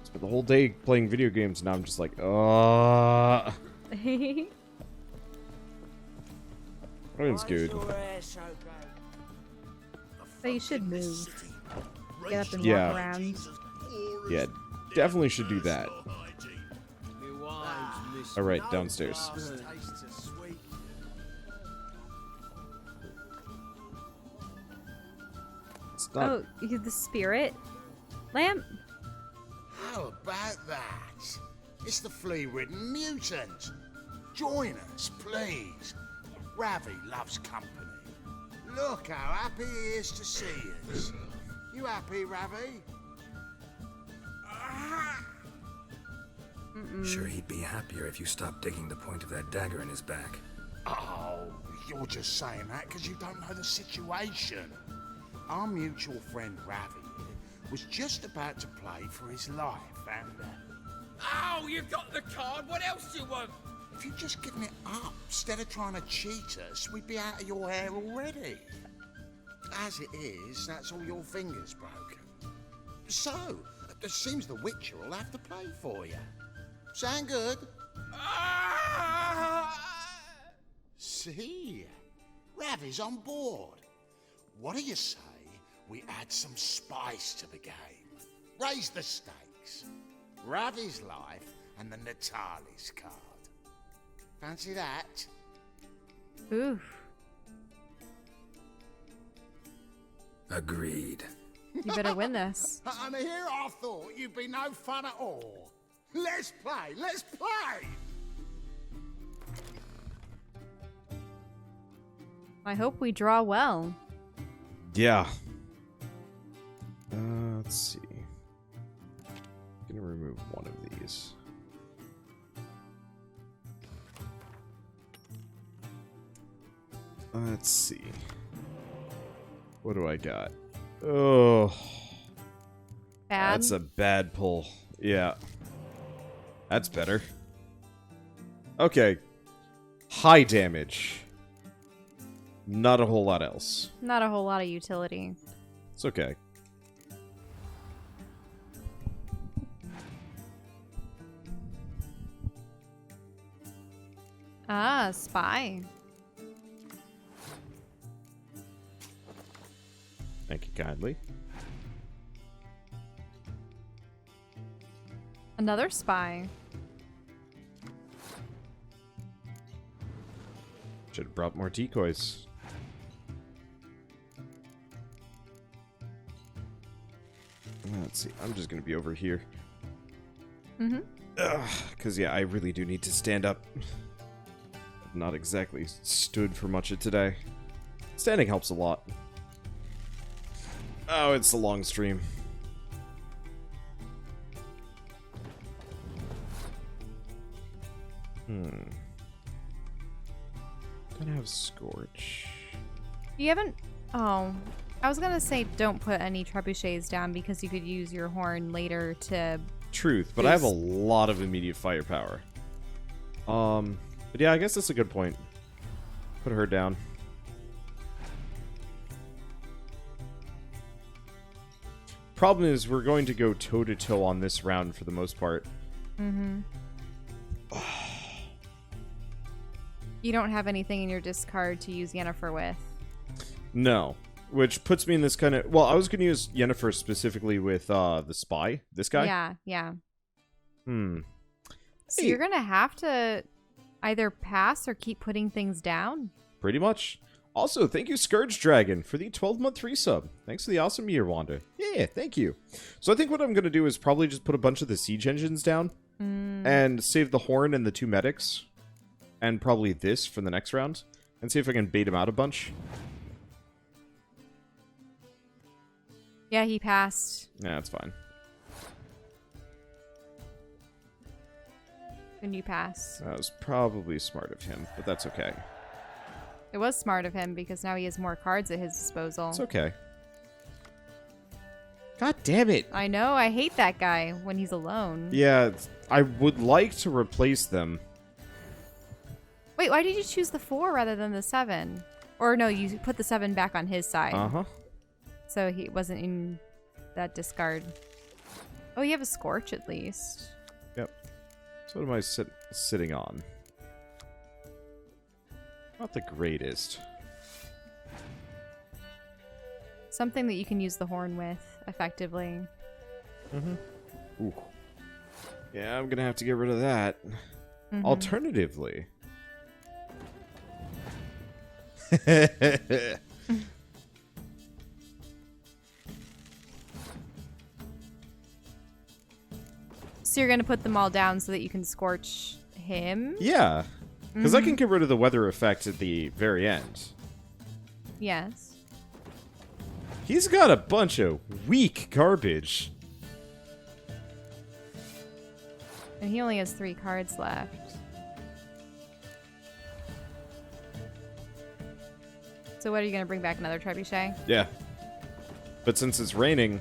E: spent the whole day playing video games, and now I'm just like, Everything's good.
D: But you should move. Get up and
E: Yeah.
D: walk around.
E: Yeah, definitely should do that. Alright, downstairs. It's not...
D: Oh, the spirit lamp?
H: How about that? It's the flea-ridden mutant. Join us, please. Ravi loves company. Look how happy he is to see us. You happy, Ravi?
C: Sure, he'd be happier if you stopped digging the point of that dagger in his back.
H: Oh, you're just saying that because you don't know the situation. Our mutual friend Ravi was just about to play for his life, and...
M: Oh, you've got the card. What else do you want?
H: If you'd just given it up, instead of trying to cheat us, we'd be out of your hair already. As it is, that's all your fingers broken. So, it seems the Witcher will have to play for you. Sound good? See? Ravi's on board. What do you say we add some spice to the game? Raise the stakes. Ravi's life and the Natalis card. Fancy that?
D: Oof.
C: Agreed.
D: You better win this.
H: And here I thought you'd be no fun at all. Let's play! Let's play!
D: I hope we draw well.
E: Yeah. Let's see. I'm gonna remove one of these. Let's see. What do I got? Oh.
D: Bad.
E: That's a bad pull. Yeah. That's better. Okay. High damage. Not a whole lot else.
D: Not a whole lot of utility.
E: It's okay.
D: Ah, spy.
E: Thank you kindly.
D: Another spy.
E: Should have brought more decoys. Let's see. I'm just going to be over here.
D: Mm-hmm.
E: Because, yeah, I really do need to stand up. I've not exactly stood for much of today. Standing helps a lot. Oh, it's a long stream. Gonna have Scorch.
D: You haven't... Oh. I was gonna say don't put any trebuchets down because you could use your horn later to...
E: Truth, but I have a lot of immediate firepower. But yeah, I guess that's a good point. Put her down. Problem is, we're going to go toe-to-toe on this round for the most part.
D: Mm-hmm. You don't have anything in your discard to use Yennefer with.
E: No. Which puts me in this kind of... Well, I was going to use Yennefer specifically with the spy. This guy?
D: Yeah, yeah. So
E: Hey.
D: you're going to have to either pass or keep putting things down?
E: Pretty much. Also, thank you, Scourge Dragon, for the 12-month resub. Thanks for the awesome year, Wanda. Yeah, thank you. So I think what I'm going to do is probably just put a bunch of the siege engines down and save the horn and the 2 medics. And probably this for the next round. And see if I can bait him out a bunch.
D: Yeah, he passed.
E: Yeah, that's fine.
D: And you pass.
E: That was probably smart of him, but that's okay.
D: It was smart of him because now he has more cards at his disposal.
E: It's okay. God damn it.
D: I know, I hate that guy when he's alone.
E: Yeah, I would like to replace them.
D: Wait, why did you choose the 4 rather than the 7? Or no, you put the 7 back on his side.
E: Uh-huh.
D: So he wasn't in that discard. Oh, you have a Scorch at least.
E: Yep. So what am I sitting on? Not the greatest.
D: Something that you can use the horn with effectively.
E: Ooh. Yeah, I'm gonna have to get rid of that. Alternatively...
D: So you're going to put them all down so that you can Scorch him?
E: Yeah. Because I can get rid of the weather effect at the very end.
D: Yes.
E: He's got a bunch of weak garbage.
D: And he only has 3 cards left. So what, are you going to bring back another trebuchet?
E: Yeah. But since it's raining...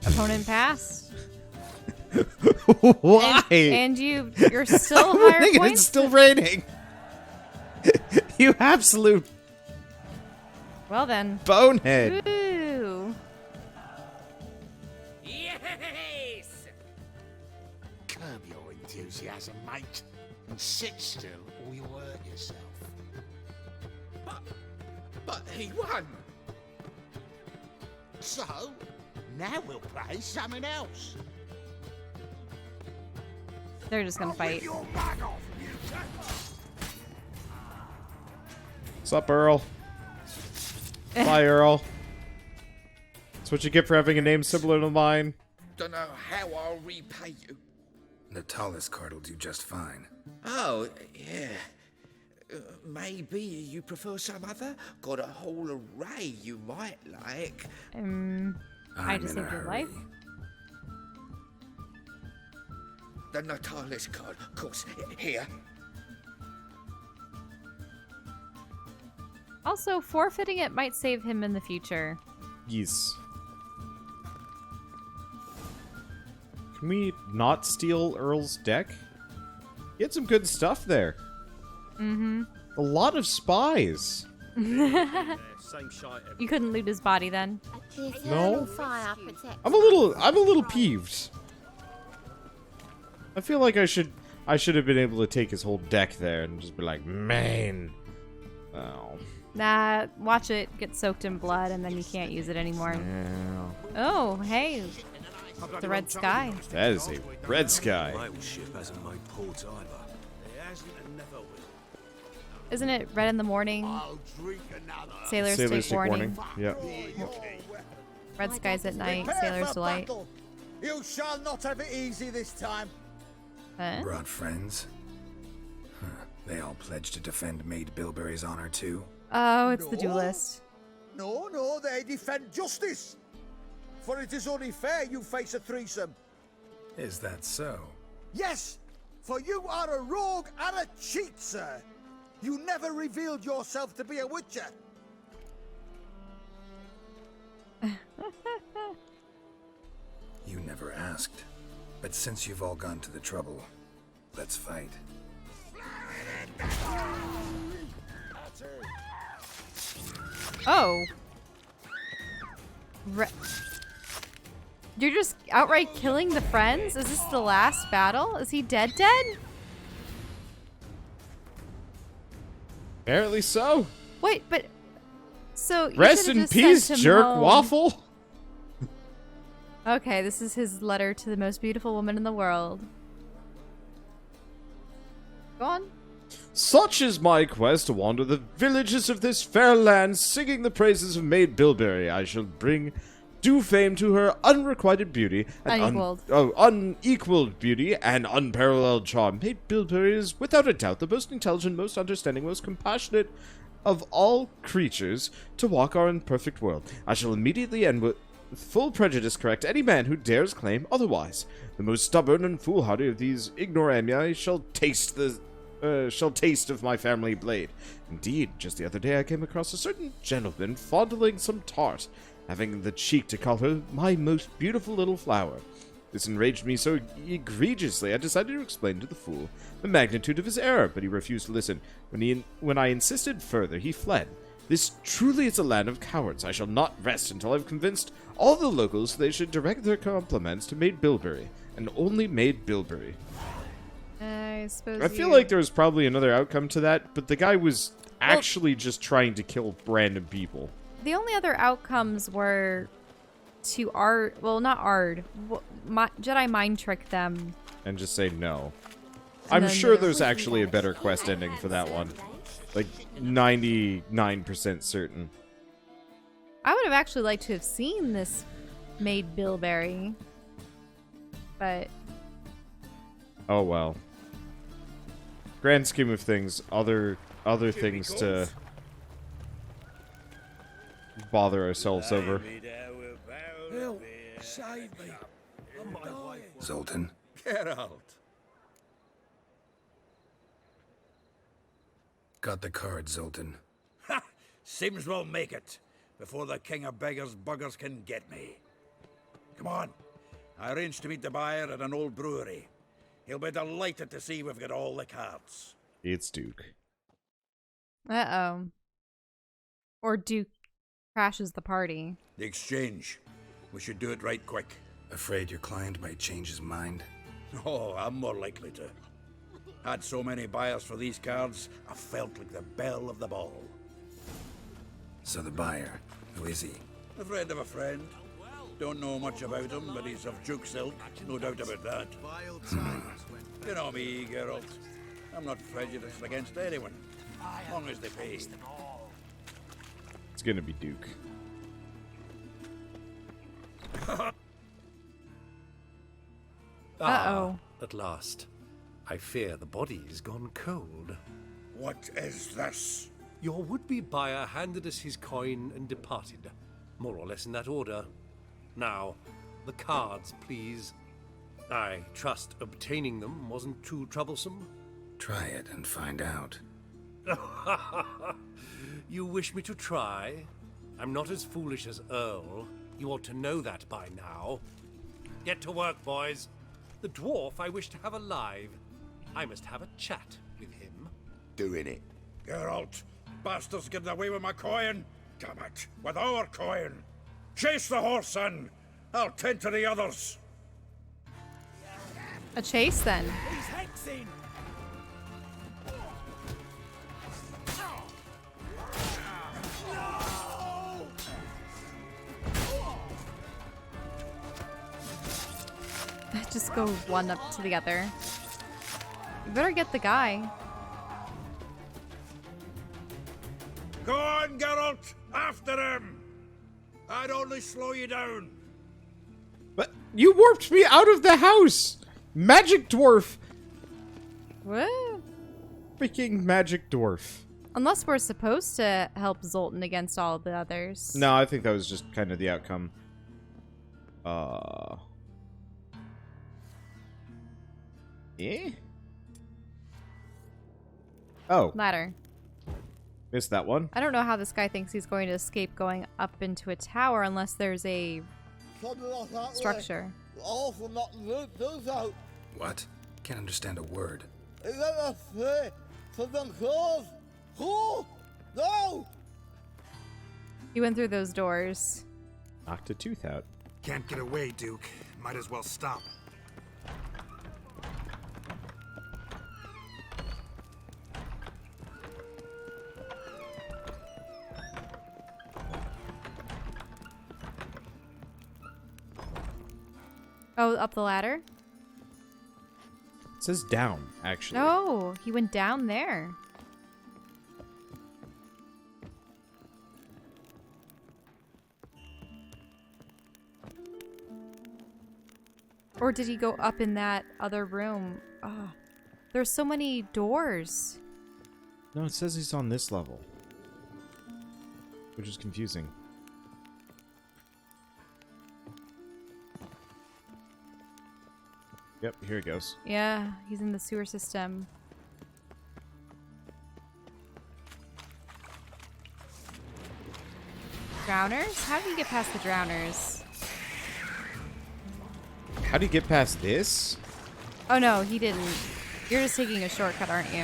D: Opponent pass.
E: Why?
D: And you're still higher
E: and
D: points?
E: it's still raining. You absolute...
D: Well then.
E: Bonehead.
D: Ooh.
H: Yes! Curb your enthusiasm, mate, and sit still or you'll hurt yourself.
M: But he won.
H: So, now we'll play something else.
D: They're just gonna fight.
H: Your bag off, mutant!
E: What's up, Earl? Bye, Earl. That's what you get for having a name similar to mine.
M: Don't know how I'll repay you.
C: Natalis card will do just fine.
I: Oh, yeah. Maybe you prefer some other? Got a whole array you might like.
D: I just saved your life.
I: The Natalis card, of course. Here.
D: Also, forfeiting it might save him in the future.
E: Yes. Can we not steal Earl's deck? He had some good stuff there.
D: Mm-hmm.
E: A lot of spies.
D: You couldn't loot his body then?
E: No. I'm a little peeved. I feel like I should have been able to take his whole deck there and just be like, man. Oh.
D: Nah, watch it get soaked in blood and then you can't use it anymore.
E: Yeah.
D: Oh, hey. The red sky.
E: That is a red sky.
D: Isn't it red in the morning? Sailors take warning.
E: Yeah.
D: Red skies at night, sailor's delight.
N: You shall not have it easy this time.
D: Huh?
C: Brought friends? Huh. They all pledged to defend Maid Bilberry's honor too?
D: Oh, it's the duelist.
N: No, they defend justice. For it is only fair you face a threesome.
C: Is that so?
N: Yes, for you are a rogue and a cheat, sir. You never revealed yourself to be a witcher.
C: You never asked. But since you've all gone to the trouble, let's fight.
D: Oh. You're just outright killing the friends? Is this the last battle? Is he dead?
E: Apparently so.
D: Wait, but... So, you
E: Rest
D: should've
E: in
D: just
E: peace,
D: sent him
E: jerk
D: home.
E: waffle.
D: Okay, this is his letter to the most beautiful woman in the world. Go on.
E: Such is my quest to wander the villages of this fair land, singing the praises of Maid Bilberry. I shall bring due fame to her unrequited beauty and unequaled beauty and unparalleled charm. Maid Bilberry is without a doubt the most intelligent, most understanding, most compassionate of all creatures to walk our imperfect world. I shall immediately and with full prejudice correct any man who dares claim otherwise. The most stubborn and foolhardy of these ignoramuses shall taste of my family blade. Indeed, just the other day I came across a certain gentleman fondling some tart, having the cheek to call her my most beautiful little flower. This enraged me so egregiously I decided to explain to the fool the magnitude of his error, but he refused to listen. When I insisted further, he fled. This truly is a land of cowards. I shall not rest until I've convinced all the locals they should direct their compliments to Maid Bilberry, and only Maid Bilberry.
D: I suppose
E: I feel like there was probably another outcome to that, but the guy was actually just trying to kill random people.
D: The only other outcomes were to not Ard, Jedi mind trick them.
E: And just say no.
D: And
E: I'm sure there's actually a better quest ending for that one. Like, 99% certain.
D: I would have actually liked to have seen this Maid Bilberry. But...
E: Oh well. Grand scheme of things, other things to bother ourselves over.
G: Help! Save me! I'm dying.
C: Zoltan?
G: Get out!
C: Got the card, Zoltan.
G: Ha! Sims will make it before the king of beggars buggers can get me. Come on. I arranged to meet the buyer at an old brewery. He'll be delighted to see we've got all the cards.
E: It's Duke.
D: Uh-oh. Or Duke crashes the party.
G: The exchange. We should do it right quick.
C: Afraid your client might change his mind?
G: Oh, I'm more likely to. Had so many buyers for these cards, I felt like the belle of the ball.
C: So the buyer, who is he?
G: A friend of a friend. Don't know much about him, but he's of Duke's ilk, no doubt about that. You know me, Geralt. I'm not prejudiced against anyone, as long as they pay.
E: It's gonna be Duke.
D: Uh-oh.
F: At last. I fear the body's gone cold.
G: What is this?
F: Your would-be buyer handed us his coin and departed. More or less in that order. Now, the cards, please. I trust obtaining them wasn't too troublesome.
C: Try it and find out.
F: You wish me to try? I'm not as foolish as Earl. You ought to know that by now. Get to work, boys. The dwarf I wish to have alive. I must have a chat with him.
G: Doing it.
O: Geralt, bastards getting away with my coin. Damn it, with our coin. Chase the horse in. I'll tend to the others.
D: A chase then.
N: He's hexing!
D: Just go one up to the other. You better get the guy.
O: Go on, Geralt! After him! I'd only slow you down.
E: But you warped me out of the house! Magic dwarf!
D: What?
E: Freaking magic dwarf.
D: Unless we're supposed to help Zoltan against all the others.
E: No, I think that was just kind of the outcome. Eh? Oh.
D: Ladder.
E: Missed that one.
D: I don't know how this guy thinks he's going to escape going up into a tower unless there's a structure.
C: What? Can't understand a word.
D: He went through those doors.
E: Knocked a tooth out.
P: Can't get away, Duke. Might as well stop.
D: Oh, up the ladder?
E: It says down, actually.
D: No, he went down there. Or did he go up in that other room? Oh, there's so many doors.
E: No, it says he's on this level. Which is confusing. Yep, here it goes.
D: Yeah, he's in the sewer system. Drowners? How do you get past the drowners?
E: How do you get past this?
D: Oh no, he didn't. You're just taking a shortcut, aren't you?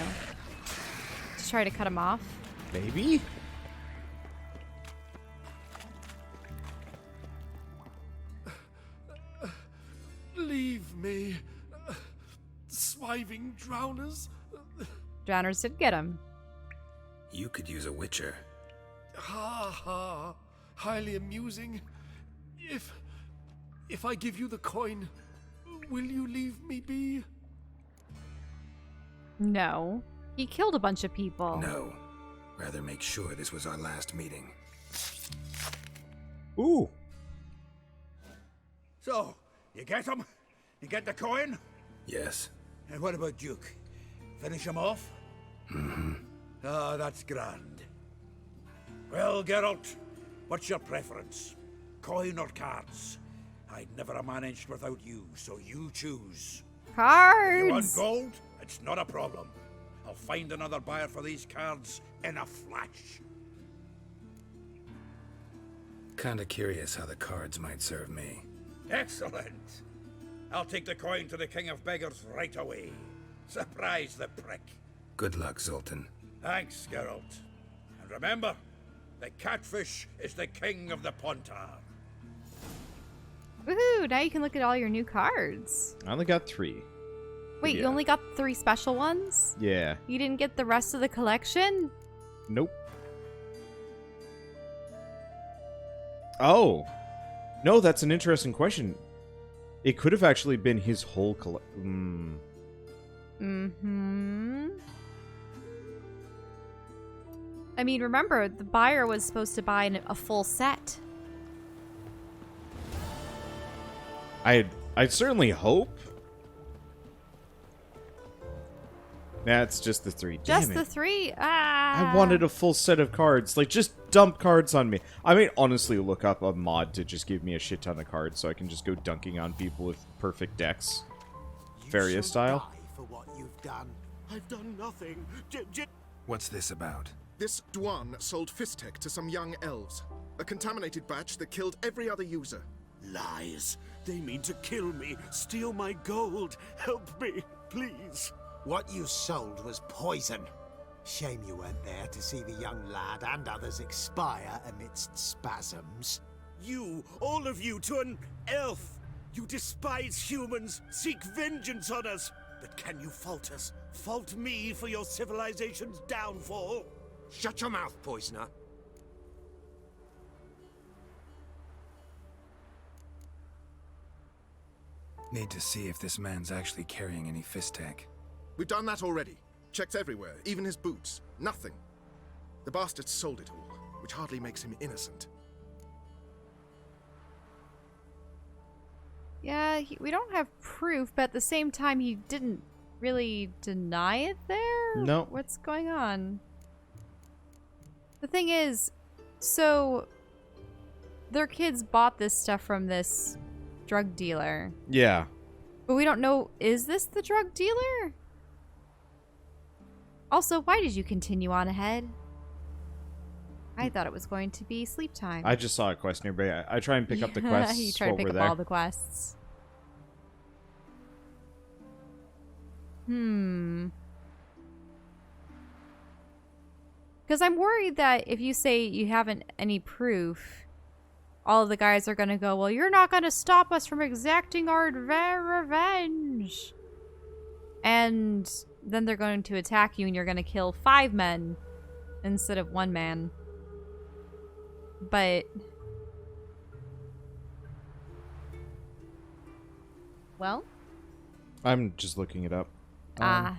D: To try to cut him off?
E: Maybe?
F: Leave me. Swiving drowners.
D: Drowners did get him.
C: You could use a witcher.
F: Ha ha. Highly amusing. If I give you the coin, will you leave me be?
D: No. He killed a bunch of people.
C: No. Rather make sure this was our last meeting.
E: Ooh.
O: So, you get him? You get the coin?
C: Yes.
O: And what about Duke? Finish him off?
C: Mm-hmm.
O: Ah, that's grand. Well, Geralt, what's your preference? Coin or cards? I'd never have managed without you, so you choose.
D: Cards!
O: You want gold? It's not a problem. I'll find another buyer for these cards in a flash.
C: Kinda curious how the cards might serve me.
O: Excellent. I'll take the coin to the King of Beggars right away. Surprise the prick.
C: Good luck, Zoltan.
O: Thanks, Geralt. And remember, the catfish is the king of the Pontar.
D: Woohoo! Now you can look at all your new cards.
E: I only got 3.
D: Wait,
E: Yeah.
D: you only got 3 special ones?
E: Yeah.
D: You didn't get the rest of the collection?
E: Nope. Oh. No, that's an interesting question. It could have actually been his whole collection.
D: Mm-hmm. I mean, remember, the buyer was supposed to buy a full set.
E: I'd certainly hope. That's just the 3. Damn
D: Just
E: it.
D: the 3? Ah.
E: I wanted a full set of cards. Like, just dump cards on me. I may honestly look up a mod to just give me a shit ton of cards so I can just go dunking on people with perfect decks. Various style.
L: Die for what you've done. I've done nothing.
C: What's this about?
Q: This Dwan sold Fistek to some young elves. A contaminated batch that killed every other user.
R: Lies. They mean to kill me, steal my gold. Help me, please.
S: What you sold was poison. Shame you weren't there to see the young lad and others expire amidst spasms.
R: You, all of you, to an elf. You despise humans, seek vengeance on us. But can you fault us? Fault me for your civilization's downfall?
M: Shut your mouth, poisoner.
C: Need to see if this man's actually carrying any Fistek.
Q: We've done that already. Checked everywhere, even his boots. Nothing. The bastard sold it all, which hardly makes him innocent.
D: Yeah, we don't have proof, but at the same time, he didn't really deny it there?
E: No.
D: What's going on? The thing is, so their kids bought this stuff from this drug dealer.
E: Yeah.
D: But we don't know, is this the drug dealer? Also, why did you continue on ahead? I thought it was going to be sleep time.
E: I just saw a quest nearby. I try and pick up the quests.
D: You try to pick up
E: there.
D: all the quests. Because I'm worried that if you say you haven't any proof, all of the guys are going to go, well, you're not going to stop us from exacting our revenge. And then they're going to attack you and you're going to kill 5 men instead of 1 man. But... well?
E: I'm just looking it up.
D: I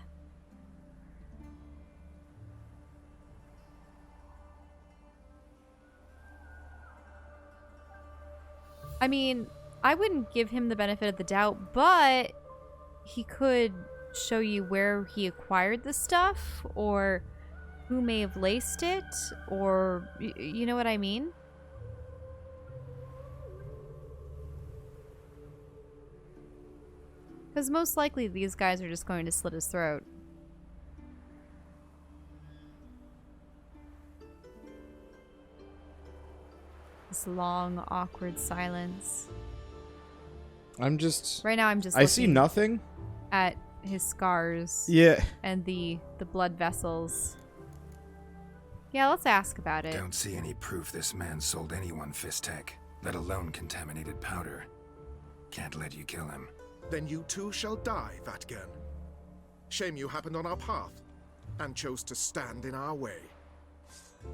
D: mean, I wouldn't give him the benefit of the doubt, but he could show you where he acquired the stuff, or who may have laced it, or you know what I mean? Because most likely these guys are just going to slit his throat. This long, awkward silence.
E: I'm just...
D: right now I'm just
E: I see
D: looking
E: nothing.
D: at his scars.
E: Yeah.
D: And the blood vessels. Yeah, let's ask about it.
C: Don't see any proof this man sold anyone Fistek, let alone contaminated powder. Can't let you kill him.
Q: Then you too shall die, Vatgern. Shame you happened on our path, and chose to stand in our way.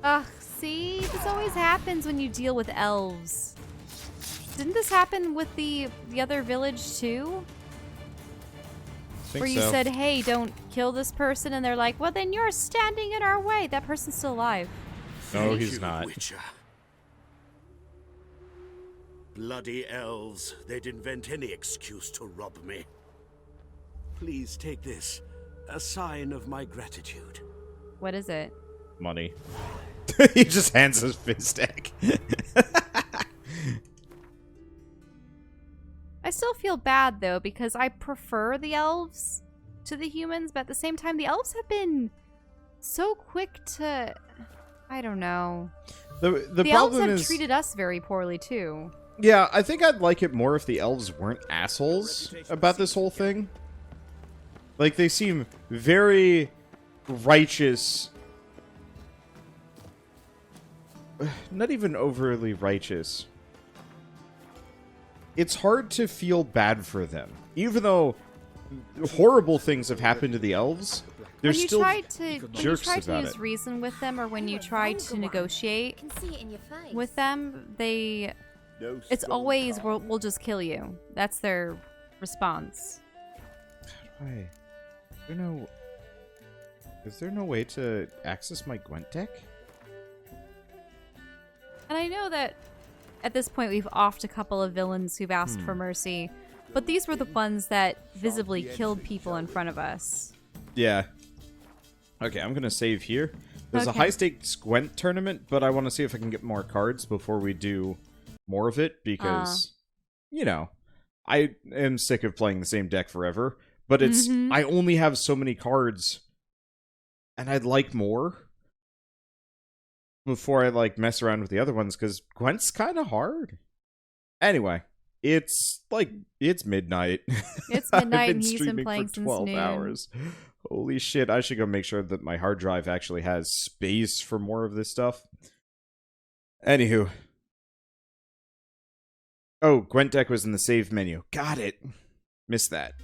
D: Ugh, see? This always happens when you deal with elves. Didn't this happen with the other village too? Where you said, hey, don't kill this person, and they're like, well, then you're standing in our way. That person's still alive.
E: No, he's not.
R: Witcher. Bloody elves. They'd invent any excuse to rob me. Please take this. A sign of my gratitude.
D: What is it?
E: Money. He just hands his Fistek.
D: I still feel bad, though, because I prefer the elves to the humans, but at the same time, the elves have been so quick to... I don't know.
E: The
D: elves
E: problem
D: have
E: is...
D: treated us very poorly, too.
E: Yeah, I think I'd like it more if the elves weren't assholes about this whole thing. Like, they seem very righteous. Not even overly righteous. It's hard to feel bad for them. Even though horrible things have happened to the elves, they're still jerks
D: when you try to use
E: it.
D: reason with them, or when you try to negotiate with them, it's always, we'll just kill you. That's their response.
E: Why? Is there no way to access my Gwent deck?
D: And I know that at this point we've offed a couple of villains who've asked for mercy, but these were the ones that visibly killed people in front of us.
E: Yeah. Okay, I'm gonna save here. There's a high-stakes Gwent tournament, but I want to see if I can get more cards before we do more of it, because, you know, I am sick of playing the same deck forever, but it's I only have so many cards And I'd like more before I, like, mess around with the other ones, because Gwent's kind of hard. Anyway, it's midnight.
D: It's
E: I've
D: midnight
E: been
D: and he's been
E: streaming
D: playing
E: for
D: since
E: 12
D: noon.
E: hours. Holy shit, I should go make sure that my hard drive actually has space for more of this stuff. Anywho. Oh, Gwent deck was in the save menu. Got it. Missed that.